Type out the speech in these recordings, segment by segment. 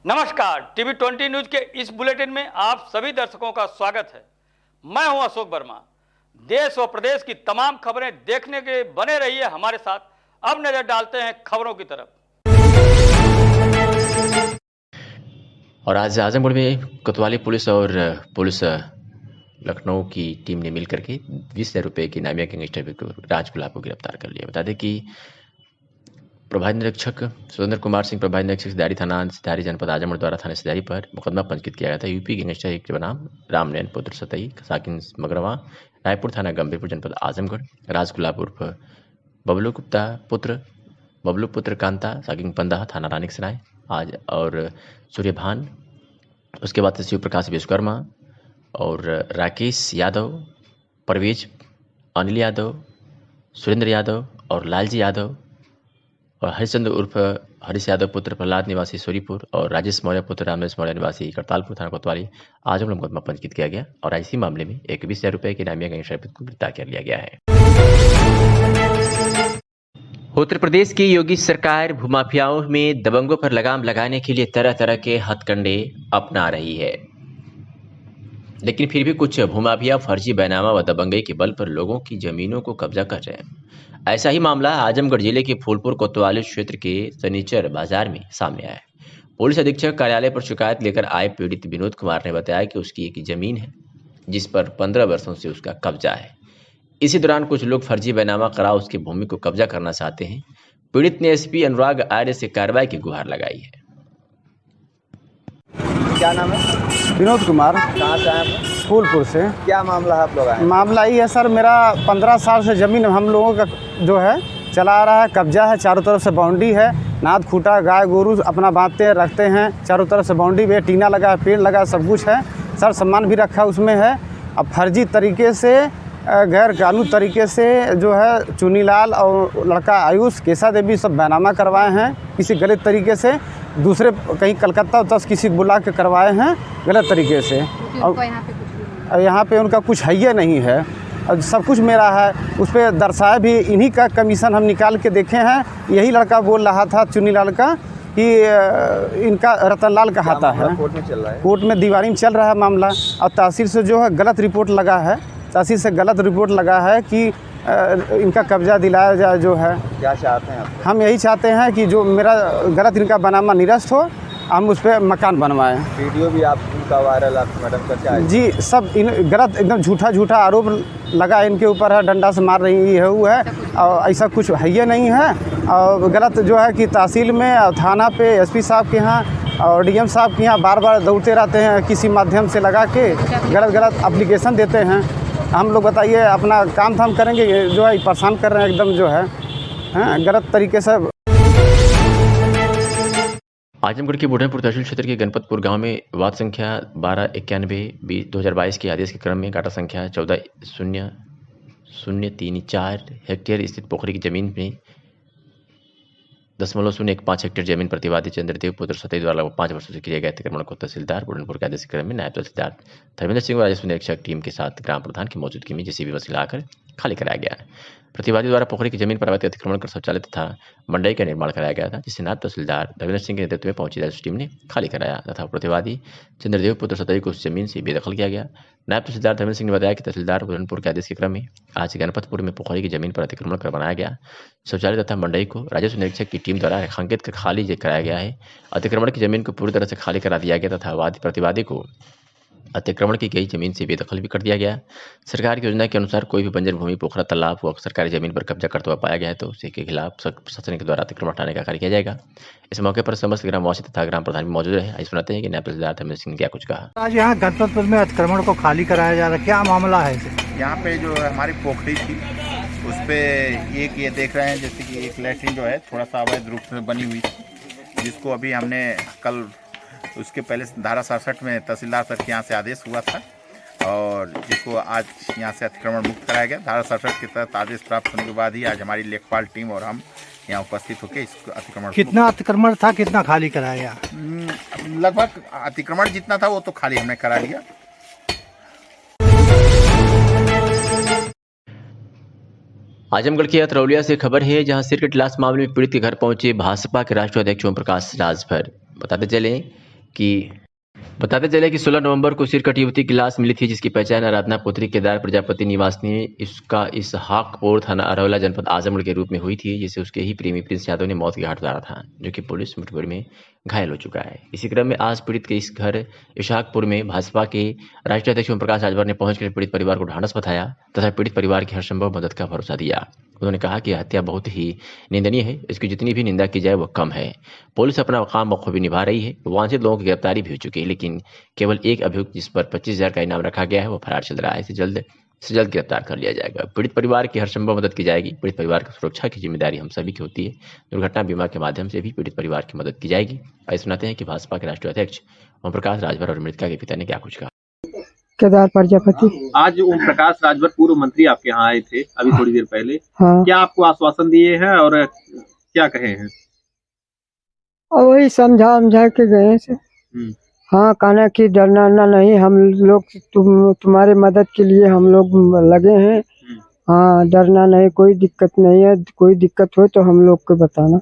नमस्कार, TV 20 news के इस बुलेटिन में आप सभी दर्शकों का स्वागत है। मैं हूं अशोक वर्मा। देश व प्रदेश की तमाम खबरें देखने के बने रहिए हमारे साथ। अब नजर डालते हैं खबरों की तरफ। और आज आजमगढ़ में कोतवाली पुलिस और पुलिस लखनऊ की टीम ने मिलकर के 20,000 रुपये की नामिया गैंगस्टर राज गुलाब को गिरफ्तार कर लिया। बता दें कि प्रभारी निरीक्षक सुरेंद्र कुमार सिंह, प्रभारी निरीक्षक सिधारी थाना सिधारी जनपद आजमगढ़ द्वारा थाने सिधारी पर मुकदमा पंजीकृत किया गया था। यूपी गैंगस्टर एक के बनाम रामनयन पुत्र सतई साकिन मगरवा, रायपुर थाना गंभीरपुर जनपद आजमगढ़, राज गुलाब उर्फ बबलू गुप्ता पुत्र बबलू पुत्र कांता साकिन पंदा थाना रानिक सराय आज, और सूर्यभान, उसके बाद शिव प्रकाश विश्वकर्मा और राकेश यादव, परवेज, अनिल यादव, सुरेंद्र यादव और लालजी यादव और हरिश्चंद्र उर्फ हरीश यादव पुत्र प्रहलाद निवासी सूरीपुर और राजेश मौर्य पुत्र रामेश मौर्य निवासी करतालपुर थाना कोतवाली आजमगढ़ मुकदमा पंजीकृत किया गया और इसी मामले में एक 20,000 रुपये की नामिया गैंगस्टर को गिरफ्तार कर लिया गया है। उत्तर प्रदेश की योगी सरकार भूमाफियाओं में दबंगों पर लगाम लगाने के लिए तरह तरह के हथकंडे अपना रही है, लेकिन फिर भी कुछ भूमाफिया फर्जी बैनामा व दबंगई के बल पर लोगों की जमीनों को कब्जा कर रहे हैं। ऐसा ही मामला आजमगढ़ जिले के फूलपुर कोतवाली क्षेत्र के सनीचर बाजार में सामने आया है। पुलिस अधीक्षक कार्यालय पर शिकायत लेकर आए पीड़ित विनोद कुमार ने बताया कि उसकी एक जमीन है जिस पर 15 वर्षों से उसका कब्जा है। इसी दौरान कुछ लोग फर्जी बैनामा करा उसकी भूमि को कब्जा करना चाहते हैं। पीड़ित ने एसपी अनुराग आर्य से कार्रवाई की गुहार लगाई है। क्या नाम है? विनोद कुमार। कहाँ से आए आप? फूलपुर से। क्या मामला है आप लोग आए? मामला ये है सर, मेरा 15 साल से ज़मीन हम लोगों का जो है चला आ रहा है, कब्जा है, चारों तरफ से बाउंड्री है, नाद खूटा गाय गोरू अपना बांधते हैं रखते हैं, चारों तरफ से बाउंड्री भी है, टीना लगा है, पेड़ लगा है, सब कुछ है सर, सामान भी रखा उसमें है। अब फर्जी तरीके से गैर कानूनी तरीके से जो है चुनीलाल और लड़का आयुष केसा देवी सब बैनामा करवाए हैं किसी गलत तरीके से, दूसरे कहीं कलकत्ता उतर किसी बुला के करवाए हैं गलत तरीके से। और यहाँ पे उनका कुछ है नहीं है और सब कुछ मेरा है, उस पर दर्शाया भी इन्हीं का कमीशन हम निकाल के देखे हैं। यही लड़का बोल रहा था चुनीलाल का कि इनका रतनलाल का हाथा है। कोर्ट में चल रहा है? कोर्ट में दीवारी में चल रहा है मामला और तहसील से जो है गलत रिपोर्ट लगा है, तहसील से गलत रिपोर्ट लगा है कि इनका कब्जा दिलाया जाए। जो है क्या चाहते हैं आप? हम यही चाहते हैं कि जो मेरा गलत इनका बनामा निरस्त हो, हम उस पर मकान बनवाएं। वीडियो भी आप उनका वायरल मैडम का क्या है? जी, सब इन गलत एकदम झूठा आरोप लगा इनके ऊपर है, डंडा से मार रही है वो है और ऐसा कुछ है ये नहीं है। और गलत जो है कि तहसील में और थाना पे एसपी साहब के यहाँ और डीएम साहब के यहाँ बार बार दौड़ते रहते हैं, किसी माध्यम से लगा के गलत एप्लीकेशन देते हैं। हम लोग बताइए अपना काम धाम करेंगे, जो है परेशान कर रहे हैं एकदम जो है गलत तरीके से। आजमगढ़ के बुढ़नपुर तहसील क्षेत्र के गणपतपुर गांव में वार्ड संख्या 1291/2022 के आदेश के क्रम में काटा संख्या 140034 हेक्टेयर स्थित पोखरी की जमीन में 0.015 हेक्टेयर जमीन प्रतिवादी चंद्रदेव पुत्र सतई द्वारा 5 वर्षों से किए गए अतिक्रमण को तहसीलदार बुढ़नपुर के आदेश के क्रम में नायब तहसीलदार धर्मेंद्र सिंह और राजस्व निरीक्षक टीम के साथ ग्राम प्रधान की मौजूदगी में जेसीबी मशीन लाकर खाली कराया गया है। प्रतिवादी द्वारा पोखरी की जमीन पर अवैध अतिक्रमण कर शौचालय तथा मंडई का निर्माण कराया गया था, जिसे नायब तहसीलदार धर्मेंद्र सिंह के नेतृत्व में पहुंची राजस्व टीम ने खाली कराया तथा प्रतिवादी चंद्रदेव पुत्र सतई को उस जमीन से बेदखल किया गया। नायब तहसीलदार धर्मेंद्र सिंह ने बताया कि तहसीलदार बुरहानपुर के आदेश के क्रम में आज गणपतपुर में पोखरी की जमीन पर अतिक्रमण कर बनाया गया शौचालय तथा मंडई को राजस्व निरीक्षक की टीम द्वारा रेखांकित कर खाली कराया गया है। अतिक्रमण की जमीन को पूरी तरह से खाली करा दिया गया तथा प्रतिवादी को अतिक्रमण की गई जमीन से बेदखल भी कर दिया गया। सरकार की योजना के अनुसार कोई भी बंजर भूमि, पोखरा, तालाब व सरकारी जमीन पर कब्जा करता हुआ पाया गया है तो उसी के खिलाफ सख्त प्रशासन के द्वारा अतिक्रमण हटाने का कार्य किया जाएगा। इस मौके पर समस्त ग्रामवासी तथा ग्राम प्रधान भी मौजूद रहे। सुनाते हैं कि नायब तहसीलदार धर्मेंद्र सिंह ने क्या कुछ कहा। आज यहाँ गणपतपुर में अतिक्रमण को खाली कराया जा रहा है, क्या मामला है? यहाँ पे जो हमारी पोखरी थी उस पर एक ये देख रहे हैं जैसे कि एक लैट्रिन जो है थोड़ा सा अवैध रूप से बनी हुई थी, जिसको अभी हमने कल उसके पहले धारा 67 में तहसीलदार सर के यहाँ से आदेश हुआ था और जिसको आज यहाँ से अतिक्रमण मुक्त कराया गया। धारा 67 के तहत आदेश प्राप्त होने के बाद ही आज हमारी लेखपाल टीम और हम यहाँ उपस्थित होकर इस अतिक्रमण। कितना अतिक्रमण था, कितना खाली कराया? लगभग अतिक्रमण जितना था वो तो खाली हमने करा लिया। आजमगढ़ के अतरौलिया से खबर है, जहां सिर के लाश मामले में पीड़ित के घर पहुंचे भाजपा के राष्ट्रीय अध्यक्ष ओम प्रकाश राजभर। बताते चलें कि बताते चले कि 16 नवंबर को सिरकट युवती की लाश मिली थी, जिसकी पहचान आराधना पुत्री केदार प्रजापति निवासिनी इसका इसहाकपुर थाना अरवला जनपद आजमगढ़ के रूप में हुई थी, जिसे उसके ही प्रेमी प्रिंस यादव ने मौत के घाट उतारा था, जो कि पुलिस मुठभेड़ में घायल हो चुका है। इसी क्रम में आज पीड़ित के इस घर इसहाकपुर में भाजपा के राष्ट्रीय अध्यक्ष ओम प्रकाश राजभर ने पहुंचकर पीड़ित परिवार को ढांढस बताया तथा पीड़ित परिवार की हर संभव मदद का भरोसा दिया। उन्होंने कहा कि हत्या बहुत ही निंदनीय है, इसकी जितनी भी निंदा की जाए वह कम है। पुलिस अपना काम बखूबी निभा रही है। वांछित लोगों की गिरफ्तारी भी हो चुकी है, लेकिन केवल एक अभियुक्त जिस पर 25,000 का इनाम रखा गया है, वो फरार चल रहा है। इसे जल्द से जल्द गिरफ्तार कर लिया जाएगा। पीड़ित परिवार की हर संभव मदद की जाएगी। पीड़ित परिवार की सुरक्षा की जिम्मेदारी हम सभी की होती है। दुर्घटना बीमा के माध्यम से भी पीड़ित परिवार की मदद की जाएगी। आइए सुनाते हैं कि भाजपा के राष्ट्रीय अध्यक्ष ओम प्रकाश राजभर और मृतका के पिता ने क्या कुछ कहा। केदार प्रजापति। आज ओम प्रकाश राजभर पूर्व मंत्री आपके यहाँ आए थे अभी थोड़ी देर पहले। हाँ। क्या आपको आश्वासन दिए हैं और क्या कहे हैं? और वही समझा के गए से। हाँ, कहना कि डरना नहीं, हम लोग तुम्हारे मदद के लिए हम लोग लगे हैं। हाँ, डरना नहीं, कोई दिक्कत नहीं है। कोई दिक्कत हो तो हम लोग को बताना।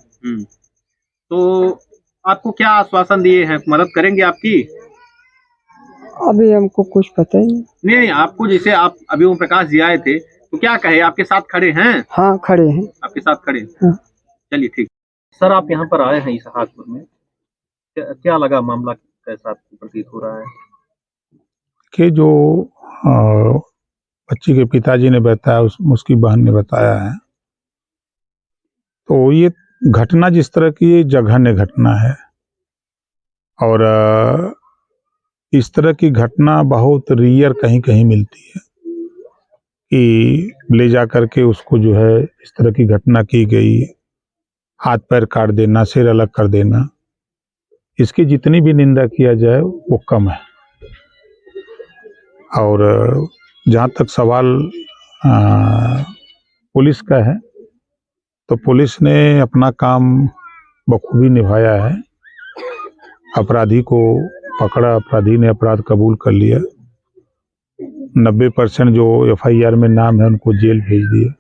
तो आपको क्या आश्वासन दिए हैं? मदद करेंगे आपकी? अभी हमको कुछ पता ही नहीं, आपको जैसे आप अभी ओम प्रकाश जी आए थे तो क्या कहे? आपके साथ खड़े हैं? हाँ, खड़े हैं। आपके साथ खड़े हैं। हाँ। चलिए ठीक। सर, आप यहाँ पर आए हैं इसहाकपुर में, क्या लगा? मामला कैसा आपको प्रतीत हो रहा है? कि जो बच्ची के पिताजी ने बताया, उसकी बहन ने बताया है, तो ये घटना जिस तरह की ये जघन्य घटना है और इस तरह की घटना बहुत रियर कहीं कहीं मिलती है कि ले जा करके उसको जो है इस तरह की घटना की गई, हाथ पैर काट देना, सिर अलग कर देना, इसकी जितनी भी निंदा किया जाए वो कम है। और जहाँ तक सवाल पुलिस का है, तो पुलिस ने अपना काम बखूबी निभाया है। अपराधी को पकड़ा, अपराधी ने अपराध कबूल कर लिया। 90% जो FIR में नाम है उनको जेल भेज दिया।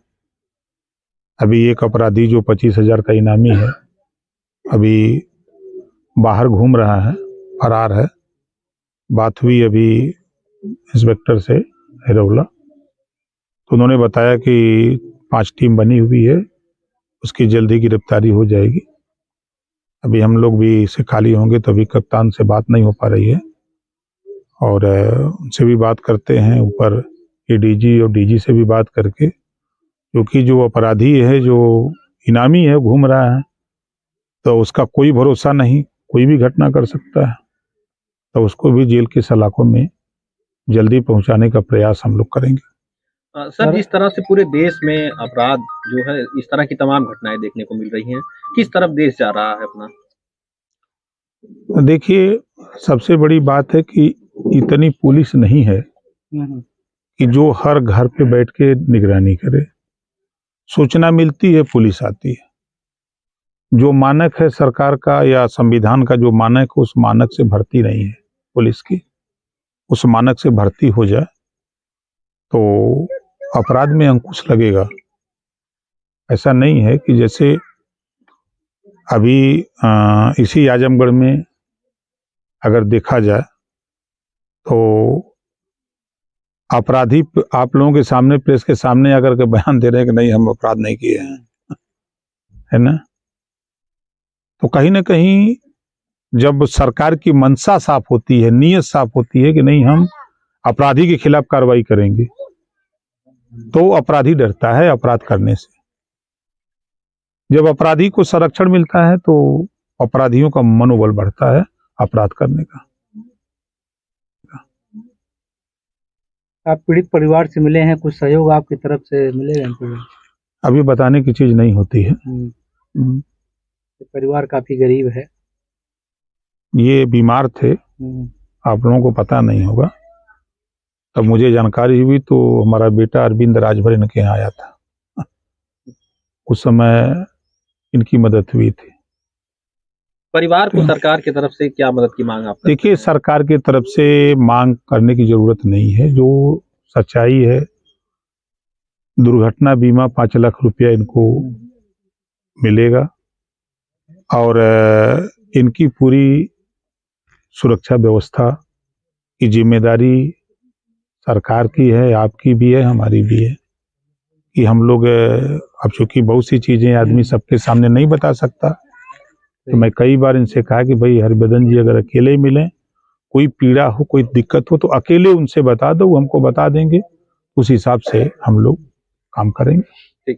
अभी एक अपराधी जो 25,000 का इनामी है, अभी बाहर घूम रहा है, फरार है। बात हुई अभी इंस्पेक्टर से अरवला, तो उन्होंने बताया कि 5 टीम बनी हुई है, उसकी जल्दी गिरफ्तारी हो जाएगी। अभी हम लोग भी इससे खाली होंगे तो अभी कप्तान से बात नहीं हो पा रही है और उनसे भी बात करते हैं, ऊपर ADG और DG से भी बात करके, क्योंकि जो अपराधी है, जो इनामी है, घूम रहा है, तो उसका कोई भरोसा नहीं, कोई भी घटना कर सकता है, तो उसको भी जेल की सलाखों में जल्दी पहुंचाने का प्रयास हम लोग करेंगे। सर, जिस तरह से पूरे देश में अपराध जो है, इस तरह की तमाम घटनाएं देखने को मिल रही हैं, किस तरफ देश जा रहा है अपना? देखिए, सबसे बड़ी बात है कि इतनी पुलिस नहीं है कि जो हर घर पे बैठ के निगरानी करे। सूचना मिलती है, पुलिस आती है। जो मानक है सरकार का या संविधान का, जो मानक है, उस मानक से भर्ती नहीं है पुलिस की। उस मानक से भर्ती हो जाए तो अपराध में अंकुश लगेगा। ऐसा नहीं है कि जैसे अभी इसी आजमगढ़ में अगर देखा जाए तो अपराधी आप लोगों के सामने, प्रेस के सामने आकर के बयान दे रहे हैं कि नहीं, हम अपराध नहीं किए हैं, है ना। तो कहीं ना कहीं जब सरकार की मंशा साफ होती है, नीयत साफ होती है कि नहीं, हम अपराधी के खिलाफ कार्रवाई करेंगे, तो अपराधी डरता है अपराध करने से। जब अपराधी को संरक्षण मिलता है तो अपराधियों का मनोबल बढ़ता है अपराध करने का। आप पीड़ित परिवार से मिले हैं, कुछ सहयोग आपकी तरफ से मिलेगा? अभी बताने की चीज नहीं होती है। परिवार काफी गरीब है। ये बीमार थे, आप लोगों को पता नहीं होगा। तब मुझे जानकारी हुई तो हमारा बेटा अरविंद राजभर इनके यहाँ आया था, उस समय इनकी मदद हुई थी। परिवार को सरकार की तरफ से क्या मदद की मांग आप? देखिए, सरकार की तरफ से मांग करने की जरूरत नहीं है। जो सच्चाई है, दुर्घटना बीमा 5 लाख रुपया इनको मिलेगा और इनकी पूरी सुरक्षा व्यवस्था की जिम्मेदारी सरकार की है, आपकी भी है, हमारी भी है कि हम लोग अब चूंकि बहुत सी चीजें आदमी सबके सामने नहीं बता सकता, तो मैं कई बार इनसे कहा कि भाई हरिबदन जी अगर अकेले मिलें, कोई पीड़ा हो, कोई दिक्कत हो तो अकेले उनसे बता दो, वो हमको बता देंगे, उस हिसाब से हम लोग काम करेंगे।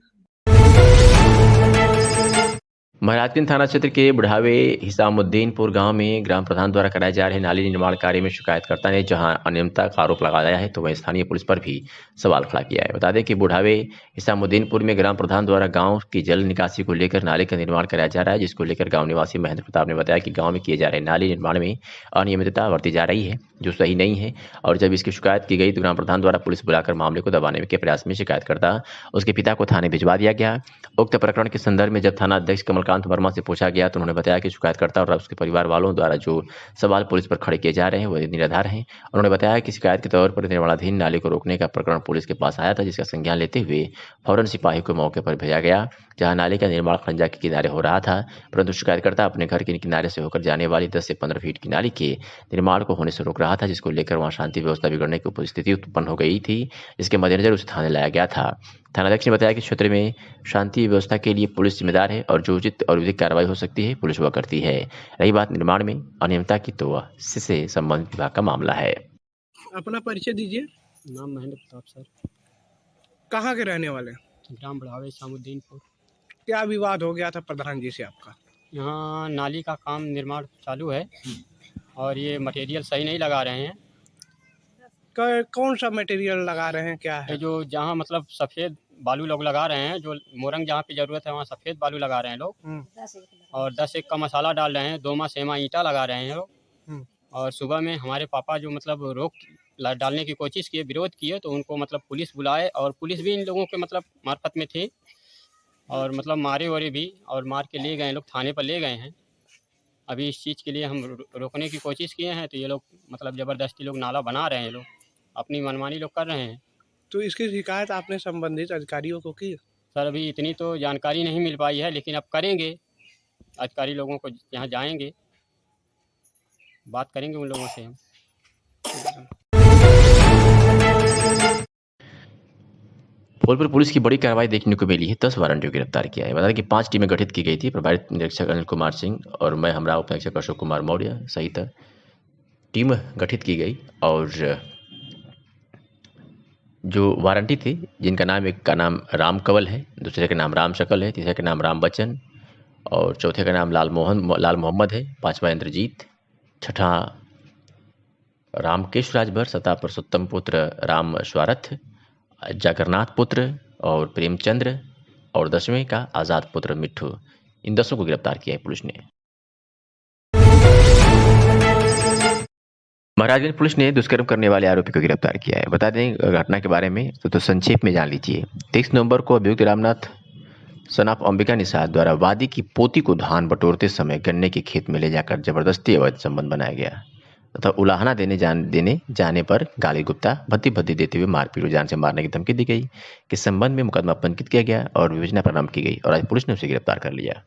महाराजगंज थाना क्षेत्र के बुढ़ावे हिसामुद्दीनपुर गांव में ग्राम प्रधान द्वारा कराए जा रहे नाली निर्माण कार्य में शिकायतकर्ता ने जहां अनियमितता का आरोप लगाया है तो वहीं स्थानीय पुलिस पर भी सवाल खड़ा किया है। बता दें कि बुढ़ावे हिसामुद्दीनपुर में ग्राम प्रधान द्वारा गांव की जल निकासी को लेकर नाले का निर्माण कराया जा रहा है, जिसको लेकर गाँव निवासी महेंद्र प्रताप ने बताया कि गाँव में किए जा रहे नाली निर्माण में अनियमितता बरती जा रही है जो सही नहीं है, और जब इसकी शिकायत की गई तो ग्राम प्रधान द्वारा पुलिस बुलाकर मामले को दबाने के प्रयास में शिकायतकर्ता उसके पिता को थाने भिजवा दिया गया। उक्त प्रकरण के संदर्भ में जब थाना अध्यक्ष कमलकांत वर्मा से पूछा गया तो उन्होंने बताया कि शिकायतकर्ता और उसके परिवार वालों द्वारा जो सवाल पुलिस पर खड़े किए जा रहे हैं वो निराधार हैं। उन्होंने बताया कि शिकायत के तौर पर निर्माणाधीन नाले को रोकने का प्रकरण पुलिस के पास आया था, जिसका संज्ञान लेते हुए फौरन सिपाही को मौके पर भेजा गया जहां नाले का निर्माण खंजा के किनारे हो रहा था, परंतु शिकायतकर्ता अपने घर के किनारे से होकर जाने वाली 10 से 15 फीट की नाली के निर्माण को होने से रोक रहा था, जिसको लेकर वहां शांति व्यवस्था बिगड़ने की परिस्थिति उत्पन्न हो गई थी, जिसके मद्देनजर उसे थाने लाया गया था। थानाध्यक्ष ने बताया कि क्षेत्र में शांति व्यवस्था के लिए पुलिस जिम्मेदार है और जो उचित और विधिक कार्रवाई हो सकती है पुलिस वह करती है। रही बात निर्माण में अनियमितता की तो वह इससे संबंधित विभाग का मामला है। अपना परिचय दीजिए। नाम महेंद्र प्रताप सर। कहाँ के रहने वाले? ग्राम बुढ़ावे हिसामुद्दीनपुर। क्या विवाद हो गया था प्रधान जी से आपका? यहाँ नाली का काम निर्माण चालू है और ये मटेरियल सही नहीं लगा रहे हैं। कौन सा मटेरियल लगा रहे हैं, क्या है? जो जहाँ मतलब सफ़ेद बालू लोग लगा रहे हैं, जो मोरंग जहाँ पे ज़रूरत है वहाँ सफ़ेद बालू लगा रहे हैं लोग, और 10 एक का मसाला डाल रहे हैं, 2 सेमा ईंटा लगा रहे हैं लोग। और सुबह में हमारे पापा जो मतलब रोक डालने की कोशिश किए, विरोध किए, तो उनको मतलब पुलिस बुलाए और पुलिस भी इन लोगों के मतलब मार्फत में थी और मतलब मारे वारे भी और मार के ले गए लोग, थाने पर ले गए हैं। अभी इस चीज़ के लिए हम रोकने की कोशिश किए हैं तो ये लोग मतलब ज़बरदस्ती लोग नाला बना रहे हैं, लोग अपनी मनमानी लोग कर रहे हैं। तो इसकी शिकायत आपने संबंधित अधिकारियों को की? सर अभी इतनी तो जानकारी नहीं मिल पाई है, लेकिन अब करेंगे, अधिकारी लोगों को यहाँ जाएंगे, बात करेंगे उन लोगों से हम। फूलपुर पुलिस की बड़ी कार्रवाई देखने को मिली है। 10 वारंटियों को गिरफ्तार किया है। बता दें कि 5 टीमें गठित की गई थी। प्रभारी निरीक्षक अनिल कुमार सिंह और मैं हमरा उप निरीक्षक अशोक कुमार मौर्य सहित टीम गठित की गई और जो वारंटी थे, जिनका नाम, एक का नाम राम कंवल है, दूसरे का नाम राम शकल है, तीसरे का नाम राम बच्चन और चौथे का नाम लाल मोहम्मद है, 5वां इंद्रजीत, 6ठा रामकेश राजभर, 7वां पुरुषोत्तम पुत्र राम स्वारथ, जागरनाथ पुत्र और प्रेमचंद्र और 10वें का आज़ाद पुत्र मिट्ठू। इन 10 को गिरफ्तार किया है पुलिस ने। महाराजगंज पुलिस ने दुष्कर्म करने वाले आरोपी को गिरफ्तार किया है। बता दें घटना के बारे में तो संक्षेप में जान लीजिए। 23 नवंबर को अभियुक्त रामनाथ सनाफ अंबिका निषाद द्वारा वादी की पोती को धान बटोरते समय गन्ने के खेत में ले जाकर जबरदस्ती अवैध संबंध बनाया गया तथा उलाहना देने जाने पर गाली गुप्ता भद्दी देते हुए मारपीट और जान से मारने की धमकी दी गई। के संबंध में मुकदमा पंजीकृत किया गया और विवेचना प्रारंभ की गई और आज पुलिस ने उसे गिरफ्तार कर लिया।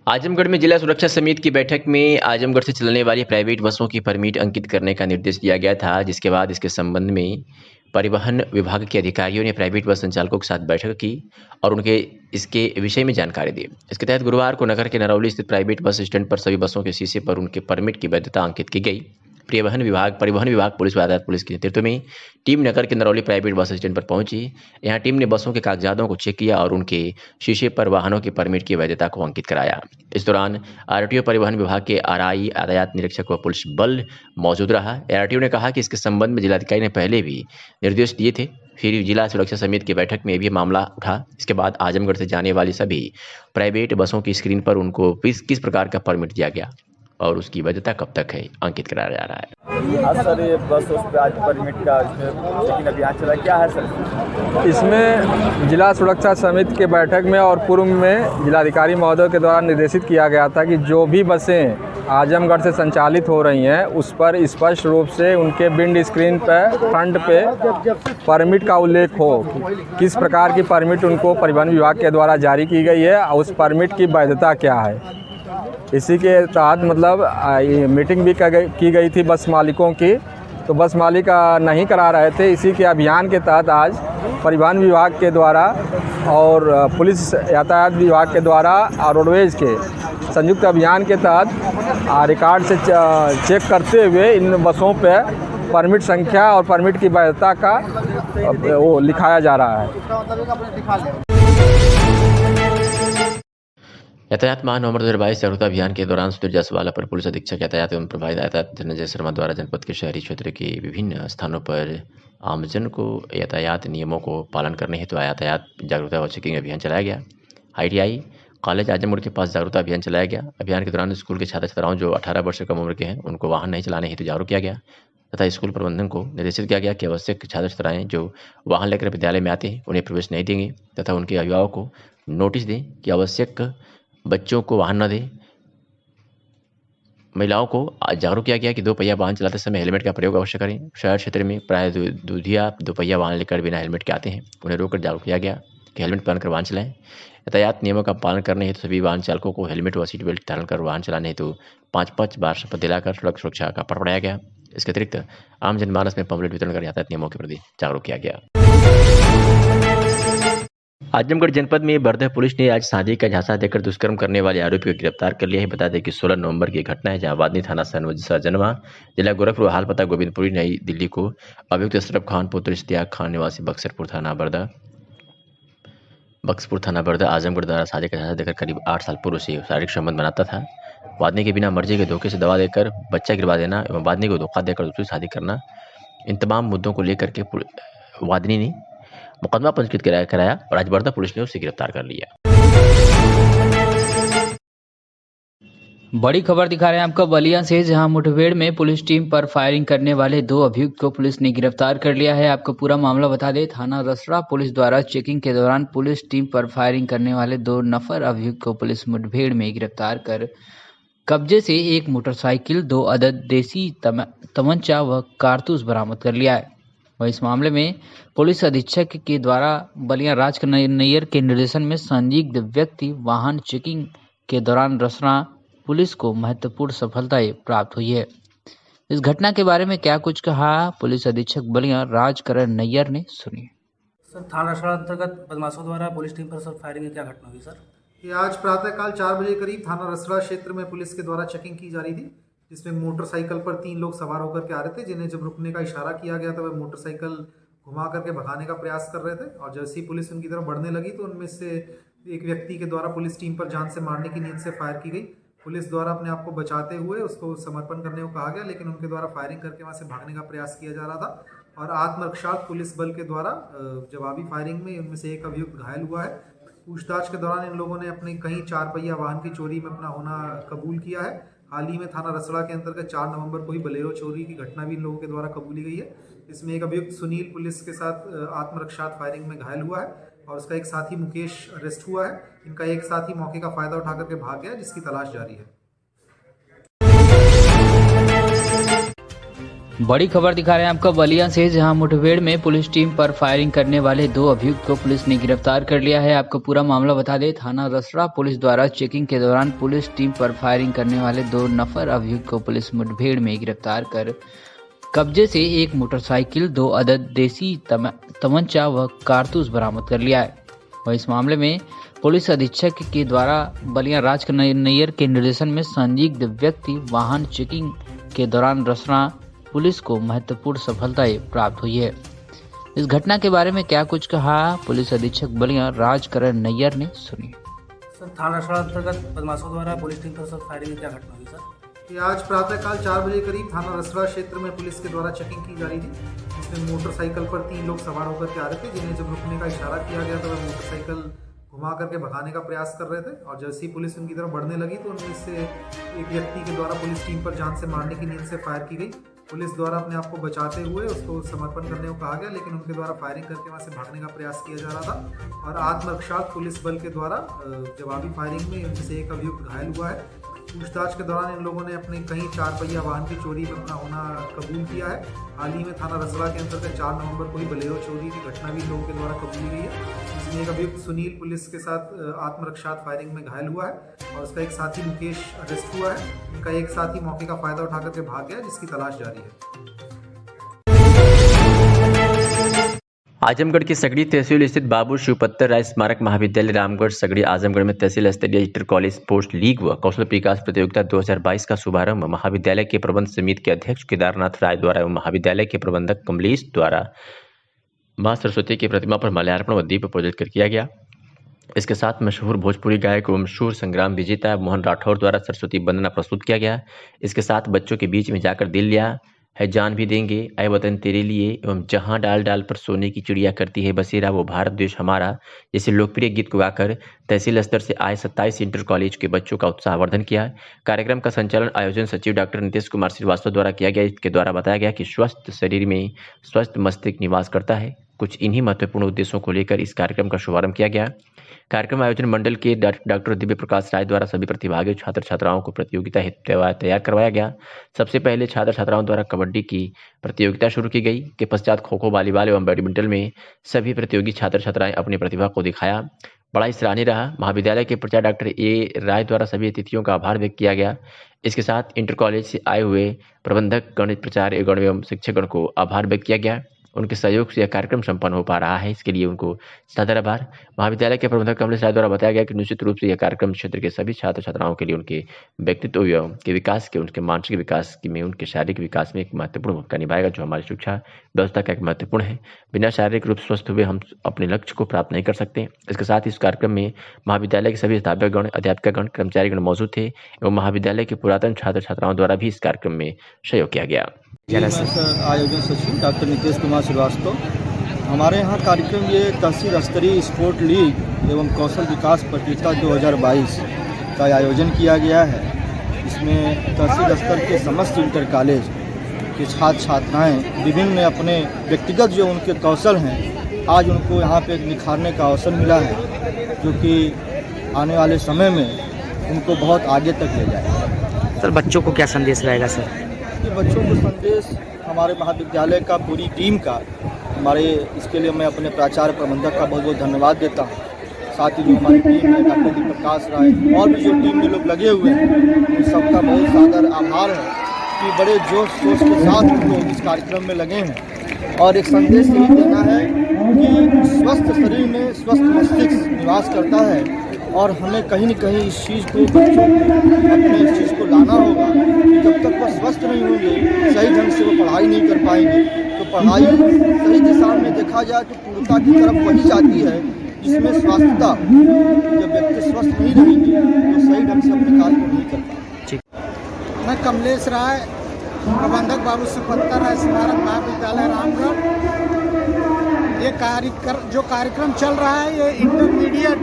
आजमगढ़ में जिला सुरक्षा समिति की बैठक में आजमगढ़ से चलने वाली प्राइवेट बसों की परमिट अंकित करने का निर्देश दिया गया था, जिसके बाद इसके संबंध में परिवहन विभाग के अधिकारियों ने प्राइवेट बस संचालकों के साथ बैठक की और उनके इसके विषय में जानकारी दी। इसके तहत गुरुवार को नगर के नरौली स्थित प्राइवेट बस स्टैंड पर सभी बसों के शीशे पर उनके परमिट की वैधता अंकित की गई। परिवहन विभाग पुलिस व आदालत पुलिस के नेतृत्व में टीम नगर के नरौली प्राइवेट बस स्टैंड पर पहुंची। यहां टीम ने बसों के कागजातों को चेक किया और उनके शीशे पर वाहनों के परमिट की वैधता को अंकित कराया। इस दौरान आरटीओ परिवहन विभाग के आरआई यातायात निरीक्षक व पुलिस बल मौजूद रहा। आरटीओ ने कहा कि इसके संबंध में जिलाधिकारी ने पहले भी निर्देश दिए थे। फिर जिला सुरक्षा समिति की बैठक में भी मामला उठा। इसके बाद आजमगढ़ से जाने वाली सभी प्राइवेट बसों की स्क्रीन पर उनको किस प्रकार का परमिट दिया गया और उसकी वैधता कब तक है अंकित कराया जा रहा है। आज सर ये बस उस पे आज परमिट का लेकिन अभियान चला, क्या है सर इसमें? जिला सुरक्षा समिति के बैठक में और पूर्व में जिलाधिकारी महोदय के द्वारा निर्देशित किया गया था कि जो भी बसें आजमगढ़ से संचालित हो रही हैं उस पर स्पष्ट रूप से उनके विंड स्क्रीन पर फ्रंट पे परमिट का उल्लेख हो, किस प्रकार की परमिट उनको परिवहन विभाग के द्वारा जारी की गई है और उस परमिट की वैधता क्या है। इसी के तहत मतलब ये मीटिंग भी की गई थी बस मालिकों की, तो बस मालिक नहीं करा रहे थे। इसी के अभियान के तहत आज परिवहन विभाग के द्वारा और पुलिस यातायात विभाग के द्वारा और रोडवेज के संयुक्त अभियान के तहत रिकॉर्ड से चेक करते हुए इन बसों पे परमिट संख्या और परमिट की वैधता का वो लिखाया जा रहा है। यातायात माह नवंबर 2022 जागरूकता अभियान के दौरान सुधीर जायसवाल अपर पुलिस अधीक्षक यातायात एवं प्रभारी यातायात धनंजय शर्मा द्वारा जनपद के शहरी क्षेत्र के विभिन्न स्थानों पर आमजन को यातायात नियमों को पालन करने हेतु यातायात जागरूकता और चेकिंग अभियान चलाया गया। ITI कॉलेज आजमगढ़ के पास जागरूकता अभियान चलाया गया। अभियान के दौरान स्कूल के छात्र छात्राओं जो 18 वर्ष से कम उम्र के हैं उनको वाहन नहीं चलाने हेतु जागरूक किया गया तथा स्कूल प्रबंधन को निर्देशित किया गया कि आवश्यक छात्र छात्राएं जो वाहन लेकर विद्यालय में आते हैं उन्हें प्रवेश नहीं देंगे तथा उनके अभिभावक को नोटिस दें कि आवश्यक बच्चों को वाहन न दें। महिलाओं को जागरूक किया गया कि 2 पहिया वाहन चलाते समय हेलमेट का प्रयोग अवश्य करें। शहर क्षेत्र में प्राय दूधिया 2 पहिया वाहन लेकर बिना हेलमेट के आते हैं, उन्हें रोककर जागरूक किया गया कि हेलमेट पहनकर वाहन चलाएं। यातायात नियमों का पालन करने हेतु सभी वाहन चालकों को हेलमेट व सीट बेल्ट धारण कर वाहन चलाने हेतु 5-5 बार शपथ दिलाकर सड़क सुरक्षा का पाठ पढ़ाया गया। इसके अतिरिक्त आम जनमानस में पम्पलेट वितरण कर यातायात नियमों के प्रति जागरूक किया गया। आजमगढ़ जनपद में बरदह पुलिस ने आज शादी का झांसा देकर दुष्कर्म करने वाले आरोपी को गिरफ्तार कर लिया है। बता दें कि 16 नवंबर की घटना है जहां वादनी थाना सरजनवा जिला गोरखपुर हाल पता गोविंदपुरी नई दिल्ली को अभियुक्त अशरफ खान पुत्र इश्तियाक खान निवासी बक्सरपुर थाना बरदह आजमगढ़ द्वारा शादी का झांसा देकर करीब 8 साल पूर्व से शारीरिक संबंध बनाता था। वादनी के बिना मर्जी के धोखे से दवा देकर बच्चा गिरवा देना एवं वादनी को धोखा देकर दूसरी शादी करना, इन तमाम मुद्दों को लेकर के वादनी ने मुकदमा पंजीकृत कराया और आज बरदह पुलिस ने उसे गिरफ्तार कर लिया। बड़ी खबर दिखा रहे हैं आपको बलिया से, जहां मुठभेड़ में पुलिस टीम पर फायरिंग करने वाले 2 अभियुक्त को पुलिस ने गिरफ्तार कर लिया है। आपको पूरा मामला बता दें, थाना रसड़ा पुलिस द्वारा चेकिंग के दौरान पुलिस टीम पर फायरिंग करने वाले 2 नफर अभियुक्त को पुलिस मुठभेड़ में गिरफ्तार कर कब्जे से 1 मोटरसाइकिल, 2 अदद देसी तमंचा व कारतूस बरामद कर लिया है। वह इस मामले में पुलिस अधीक्षक के द्वारा बलिया राज नैयर के निर्देशन में संदिग्ध व्यक्ति वाहन चेकिंग के दौरान रसना पुलिस को महत्वपूर्ण सफलता प्राप्त हुई है। इस घटना के बारे में क्या कुछ कहा पुलिस अधीक्षक बलिया राजकरण नैयर ने, सुनिए। सर, थाना रसड़ा अंतर्गत बदमाशों द्वारा पुलिस टीम पर सर फायरिंग की क्या घटना हुई सर? ये आज प्रातःकाल 4 बजे करीब थाना रसड़ा क्षेत्र में पुलिस के द्वारा चेकिंग की जा रही थी, जिसमें मोटरसाइकिल पर 3 लोग सवार होकर के आ रहे थे, जिन्हें जब रुकने का इशारा किया गया तो वह मोटरसाइकिल घुमा करके भगाने का प्रयास कर रहे थे और जैसे ही पुलिस उनकी तरफ बढ़ने लगी तो उनमें से एक व्यक्ति के द्वारा पुलिस टीम पर जान से मारने की नीयत से फायर की गई। पुलिस द्वारा अपने आप को बचाते हुए उसको समर्पण करने को कहा गया, लेकिन उनके द्वारा फायरिंग करके वहाँ से भागने का प्रयास किया जा रहा था और आत्मरक्षार्थ पुलिस बल के द्वारा जवाबी फायरिंग में उनमें से एक अभियुक्त घायल हुआ है। पूछताछ के दौरान इन लोगों ने अपने कहीं 4 पहिया वाहन की चोरी में अपना होना कबूल किया है। हाल ही में थाना रसड़ा के अंतर्गत 4 नवंबर को ही बलेरो चोरी की घटना भी इन लोगों के द्वारा कबूली गई है। इसमें एक अभियुक्त सुनील पुलिस के साथ आत्मरक्षार्थ फायरिंग में घायल हुआ है और उसका एक साथी मुकेश अरेस्ट हुआ है। इनका एक साथी मौके का फायदा उठा करके भाग गया, जिसकी तलाश जारी है। बड़ी खबर दिखा रहे हैं आपको बलिया से, जहां मुठभेड़ में पुलिस टीम पर फायरिंग करने वाले 2 अभियुक्त को पुलिस ने गिरफ्तार कर लिया है। आपको पूरा मामला बता दें, थाना रसड़ा पुलिस द्वारा चेकिंग के दौरान पुलिस टीम पर फायरिंग करने वाले 2 नफर अभियुक्त को पुलिस मुठभेड़ में गिरफ्तार कर कब्जे से 1 मोटरसाइकिल, 2 अदद देसी तमंचा व कारतूस बरामद कर लिया है। वह इस मामले में पुलिस अधीक्षक के द्वारा बलिया राज नैयर के निर्देशन में संदिग्ध व्यक्ति वाहन चेकिंग के दौरान रसना पुलिस को महत्वपूर्ण सफलता प्राप्त हुई है। इस घटना के बारे में क्या कुछ कहा पुलिस अधीक्षक बलिया राजकरण नैयर ने, सुनिए। सर, थाना रसड़ा अंतर्गत बदमाशों द्वारा पुलिस टीम पर सर फायरिंग की क्या घटना हुई सर? ये आज प्रातःकाल 4 बजे करीब थाना रसड़ा क्षेत्र में पुलिस के द्वारा चेकिंग की जा रही थी, जिसमें मोटरसाइकिल पर 3 लोग सवार होकर के आ रहे थे, जिन्हें जब रुकने का इशारा किया गया तो वह मोटरसाइकिल घुमा करके भगाने का प्रयास कर रहे थे और जैसे ही पुलिस उनकी तरफ बढ़ने लगी तो उनमें से एक व्यक्ति के द्वारा पुलिस टीम पर जान से मारने की नीयत से फायर की गई। पुलिस द्वारा अपने आप को बचाते हुए उसको समर्पण करने को कहा गया, लेकिन उनके द्वारा फायरिंग करके वहाँ से भागने का प्रयास किया जा रहा था और आत्मरक्षार्थ पुलिस बल के द्वारा जवाबी फायरिंग में उनमें से एक अभियुक्त घायल हुआ है। पूछताछ के दौरान इन लोगों ने अपने कहीं 4 पहिया वाहन की चोरी में अपना होना कबूल किया है। हाल ही में थाना रसड़ा के अंतर्गत 4 नवंबर को ही बलेरो चोरी की घटना भी इन लोगों के द्वारा कबूली गई है। जिसमें एक अभियुक्त सुनील पुलिस के साथ आत्मरक्षात्मक फायरिंग में घायल हुआ है और उसका एक साथी मुकेश अरेस्ट हुआ है। उनका एक साथी मौके का फायदा उठा करके भाग गया, जिसकी तलाश जारी है। आजमगढ़ की सगड़ी तहसील स्थित बाबू शिवपत्तर राय स्मारक महाविद्यालय रामगढ़ सगड़ी आजमगढ़ में तहसील स्तरीय इंटर कॉलेज स्पोर्ट्स लीग व कौशल विकास प्रतियोगिता 2022 का शुभारंभ महाविद्यालय के प्रबंध समिति के अध्यक्ष केदारनाथ राय द्वारा एवं महाविद्यालय के प्रबंधक कमलेश द्वारा मां सरस्वती की प्रतिमा पर माल्यार्पण व दीप प्रज्वलित कर किया गया। इसके साथ मशहूर भोजपुरी गायक एवं शूर संग्राम विजेता मोहन राठौर द्वारा सरस्वती वंदना प्रस्तुत किया गया। इसके साथ बच्चों के बीच में जाकर दिल लिया है जान भी देंगे ऐ वतन तेरे लिए एवं जहां डाल डाल पर सोने की चिड़िया करती है बसेरा वो भारत देश हमारा जैसे लोकप्रिय गीत को गाकर तहसील स्तर से आए 27 इंटर कॉलेज के बच्चों का उत्साहवर्धन किया। कार्यक्रम का संचालन आयोजन सचिव डॉक्टर नीतीश कुमार श्रीवास्तव द्वारा किया गया। इसके द्वारा बताया गया कि स्वस्थ शरीर में स्वस्थ मस्तिष्क निवास करता है। कुछ इन्हीं महत्वपूर्ण उद्देश्यों को लेकर इस कार्यक्रम का शुभारंभ किया गया। कार्यक्रम आयोजन मंडल के डॉक्टर दिव्य प्रकाश राय द्वारा सभी प्रतिभागी छात्र छात्राओं को प्रतियोगिता हेतु तैयार करवाया गया। सबसे पहले छात्र छात्राओं द्वारा कबड्डी की प्रतियोगिता शुरू की गई। के पश्चात खो खो, वॉलीबॉल एवं बैडमिंटन में सभी प्रतियोगी छात्र छात्राएं अपनी प्रतिभा को दिखाया। बड़ा ही सराहनीय रहा। महाविद्यालय के प्राचार्य डॉक्टर ए राय द्वारा सभी अतिथियों का आभार व्यक्त किया गया। इसके साथ इंटर कॉलेज से आए हुए प्रबंधक गण, प्राचार्य गण एवं शिक्षकगण को आभार व्यक्त किया गया। उनके सहयोग से यह कार्यक्रम संपन्न हो पा रहा है, इसके लिए उनको सादर आभार। महाविद्यालय के प्रबंधक कमलेश राय द्वारा बताया गया कि निश्चित रूप से यह कार्यक्रम क्षेत्र के सभी छात्र छात्राओं के लिए उनके व्यक्तित्व के विकास के, उनके मानसिक विकास में, उनके शारीरिक विकास में एक महत्वपूर्ण भूमिका निभाएगा, जो हमारी शिक्षा व्यवस्था का एक महत्वपूर्ण है। बिना शारीरिक रूप स्वस्थ हुए हम अपने लक्ष्य को प्राप्त नहीं कर सकते। इसके साथ इस कार्यक्रम में महाविद्यालय के सभी अध्यापकगण, अध्यापिकागण, कर्मचारीगण मौजूद थे एवं महाविद्यालय के पुरातन छात्र छात्राओं द्वारा भी इस कार्यक्रम में सहयोग किया गया। आयोजन सचिव डॉक्टर नीतीश कुमार श्रीवास्तव। हमारे यहाँ कार्यक्रम ये तहसील स्तरीय स्पोर्ट लीग एवं कौशल विकास प्रतियोगिता 2022 का आयोजन किया गया है। इसमें तहसील स्तर के समस्त इंटर कॉलेज के छात्र छात्राएं विभिन्न अपने व्यक्तिगत जो उनके कौशल हैं आज उनको यहाँ पे निखारने का अवसर मिला है, जो कि आने वाले समय में उनको बहुत आगे तक ले जाएगा। सर, बच्चों को क्या संदेश रहेगा सर? कि बच्चों को संदेश हमारे महाविद्यालय का, पूरी टीम का, हमारे इसके लिए मैं अपने प्राचार्य प्रबंधक का बहुत बहुत धन्यवाद देता हूँ। साथ ही जो हमारी टीम है, डॉक्टर दिव्य प्रकाश राय और भी जो टीम में लोग लगे हुए हैं, उन सबका बहुत सादर आभार है कि बड़े जोश शोश के साथ हम लोग इस कार्यक्रम में लगे हैं। और एक संदेश यही देना है कि स्वस्थ शरीर में स्वस्थ मस्तिष्क निवास करता है और हमें कहीं न कहीं इस चीज़ को, बच्चों को अपने इस चीज़ को लाना होगा कि जब तक वह स्वस्थ नहीं होंगे, सही ढंग से वो पढ़ाई नहीं कर पाएंगे। तो पढ़ाई सही दिशा में देखा जाए तो पूर्णता की तरफ वही जाती है जिसमें स्वास्थ्यता, जब व्यक्ति स्वस्थ नहीं रहेंगे तो सही ढंग से अपने कार्य को नहीं कर पाएंगे। मैं कमलेश राय, प्रबंधक बाबू शिवपत्तर राय स्मारक महाविद्यालय रामगढ़। ये जो कार्यक्रम चल रहा है, ये इंटरमीडिएट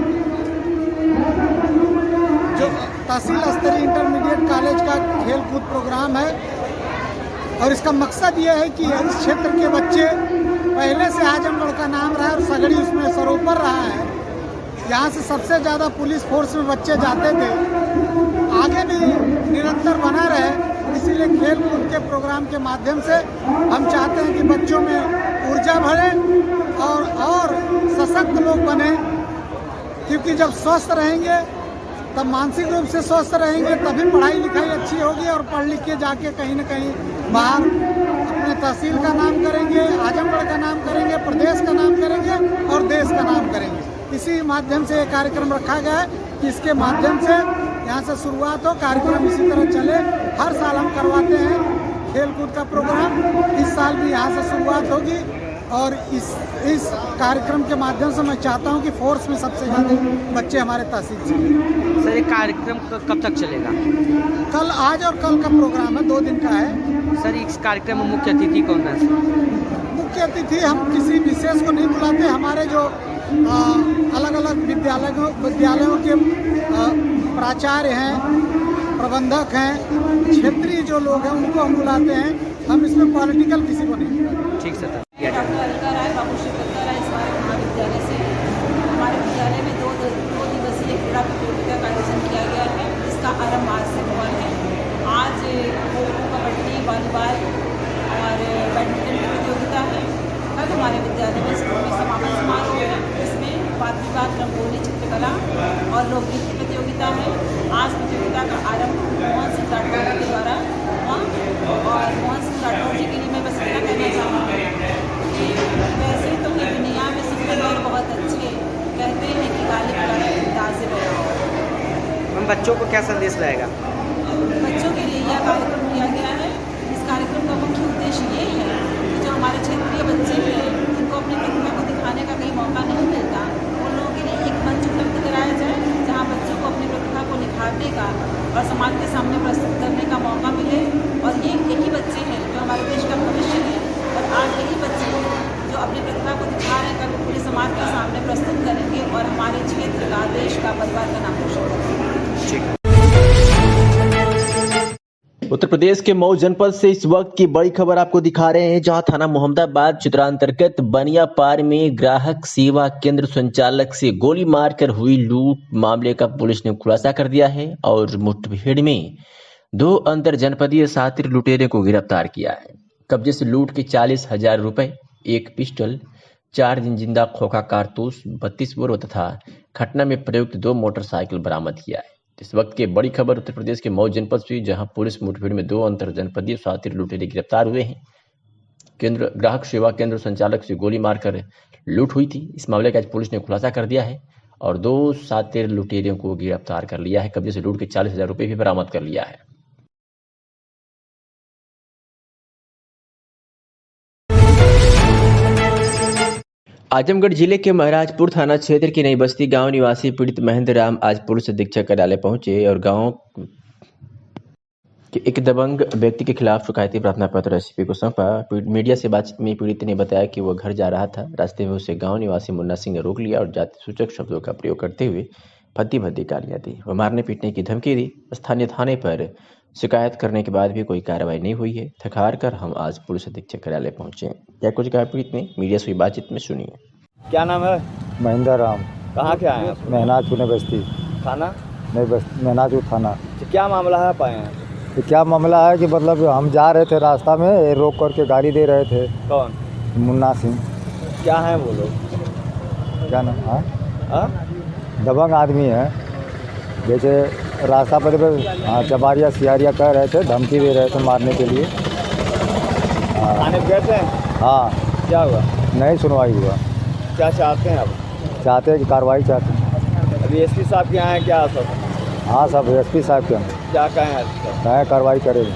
जो तहसील स्तरीय इंटरमीडिएट कॉलेज का खेल कूद प्रोग्राम है और इसका मकसद ये है कि इस क्षेत्र के बच्चे, पहले से आजमगढ़ का नाम रहा है और सगड़ी उसमें सरोपर रहा है। यहाँ से सबसे ज़्यादा पुलिस फोर्स में बच्चे जाते थे, आगे भी निरंतर बना रहे। इसीलिए खेल कूद के प्रोग्राम के माध्यम से हम चाहते हैं कि बच्चों में ऊर्जा भरे और सशक्त लोग बने, क्योंकि जब स्वस्थ रहेंगे तब मानसिक रूप से स्वस्थ रहेंगे, तभी पढ़ाई लिखाई अच्छी होगी और पढ़ लिख के जाके कहीं न कहीं बाहर अपने तहसील का नाम करेंगे, आजमगढ़ का नाम करेंगे, प्रदेश का नाम करेंगे और देश का नाम करेंगे। इसी माध्यम से ये कार्यक्रम रखा गया है कि इसके माध्यम से यहाँ से शुरुआत हो, कार्यक्रम इसी तरह चले। हर साल हम करवाते हैं खेल कूद का प्रोग्राम, इस साल भी यहाँ से शुरुआत होगी और इस कार्यक्रम के माध्यम से मैं चाहता हूँ कि फोर्स में सबसे ज़्यादा बच्चे हमारे तहसील से। सर, ये कार्यक्रम कब तक चलेगा? कल, आज और कल का प्रोग्राम है, 2 दिन का है। सर, इस कार्यक्रम में मुख्य अतिथि कौन है? मुख्य अतिथि हम किसी विशेष को नहीं बुलाते। हमारे जो अलग अलग विद्यालयों के प्राचार्य हैं, प्रबंधक हैं, क्षेत्रीय जो लोग हैं उनको हम बुलाते हैं। हम इसमें पॉलिटिकल किसी को नहीं। ठीक सर। बाबू शिवपत्तर राय स्मारक महाविद्यालय से हमारे विद्यालय में 2 दिवसीय क्रीड़ा प्रतियोगिता का आयोजन किया गया है, जिसका आरंभ आज से हुआ है। आज खो खो, कबड्डी, वॉलीबॉल और बैडमिंटन की प्रतियोगिता है। कल हमारे विद्यालय में स्कूल में समापन समारोह है, जिसमें वाद्य क्या संदेश रहेगा? बच्चों के लिए यह कार्यक्रम किया गया है। इस कार्यक्रम का मुख्य उद्देश्य ये है कि जो हमारे क्षेत्रीय बच्चे हैं जिनको अपनी प्रतिभा को दिखाने का कहीं मौका नहीं मिलता, उन लोगों के लिए एक मंच उपलब्ध कराया जाए जहाँ बच्चों को अपनी प्रतिभा को निखारने का और समाज के सामने प्रस्तुत करने का मौका मिले। और ये यही बच्चे हैं जो हमारे देश का भविष्य है, और आज यही बच्चे जो अपनी प्रतिभा को दिखा रहे हैं पूरे समाज के सामने प्रस्तुत करेंगे और हमारे क्षेत्र का, देश का, परिवार का नाम रोशन करेंगे। उत्तर प्रदेश के मऊ जनपद से इस वक्त की बड़ी खबर आपको दिखा रहे हैं, जहां थाना मोहम्मदाबाद चित्रा अंतर्गत बनियापार में ग्राहक सेवा केंद्र संचालक से गोली मारकर हुई लूट मामले का पुलिस ने खुलासा कर दिया है और मुठभेड़ में 2 अंतर जनपदीय शातिर लुटेरे को गिरफ्तार किया है। कब्जे से लूट के 40,000 रुपए, 1 पिस्टल, 4 जिंदा खोखा कारतूस, 32 बोर तथा घटना में प्रयुक्त 2 मोटरसाइकिल बरामद किया है। इस वक्त की बड़ी खबर उत्तर प्रदेश के मऊ जनपद से, जहां पुलिस मुठभेड़ में 2 अंतर जनपदीय शातिर लुटेरे गिरफ्तार हुए हैं। ग्राहक सेवा केंद्र संचालक से गोली मारकर लूट हुई थी। इस मामले का आज पुलिस ने खुलासा कर दिया है और 2 शातिर लुटेरों को गिरफ्तार कर लिया है। कब्जे से लूट के 40,000 रुपए भी बरामद कर लिया है। आजमगढ़ जिले के महाराजपुर थाना क्षेत्र की नई बस्ती गांव निवासी पीड़ित महेंद्र राम आज पुलिस अधीक्षक कार्यालय पहुंचे और गांव के एक दबंग व्यक्ति के खिलाफ शिकायती प्रार्थना पत्र एसपी को सौंपा। मीडिया से बातचीत में पीड़ित ने बताया कि वह घर जा रहा था। रास्ते में उसे गांव निवासी मुन्ना सिंह ने रोक लिया और जाति सूचक शब्दों का प्रयोग करते हुए भद्दी गालियां दी। वह मारने पीटने की धमकी दी। स्थानीय थाने पर शिकायत करने के बाद भी कोई कार्रवाई नहीं हुई है। थकार कर हम आज पुलिस अधीक्षक कार्यालय पहुंचे। क्या कुछ कहा पीड़ित ने, मीडिया से हुई बातचीत में सुनिए। क्या नाम है? महेंद्र राम। कहाँ के आए हैं? मेहनाजपुर नई बस्ती थाना? नई बस्ती मेहनाजपुर थाना। तो क्या मामला है आप आए हैं? तो क्या मामला है कि मतलब हम जा रहे थे, रास्ता में रोक करके गाड़ी दे रहे थे। कौन? मुन्ना सिंह। क्या है वो लोग? क्या नाम? हाँ, दबंग आदमी है। जैसे रास्ता पर हाँ चबारिया सियारिया कर रहे थे, धमकी दे रहे थे मारने के लिए। थाने गए थे? हाँ। क्या हुआ? नहीं सुनवाई हुआ। क्या चाहते हैं आप? चाहते हैं कि कार्रवाई चाहते हैं। अभी एसपी साहब के यहाँ हैं क्या सब? हाँ सब एसपी साहब के यहाँ। क्या कहें? कार्रवाई करेंगे।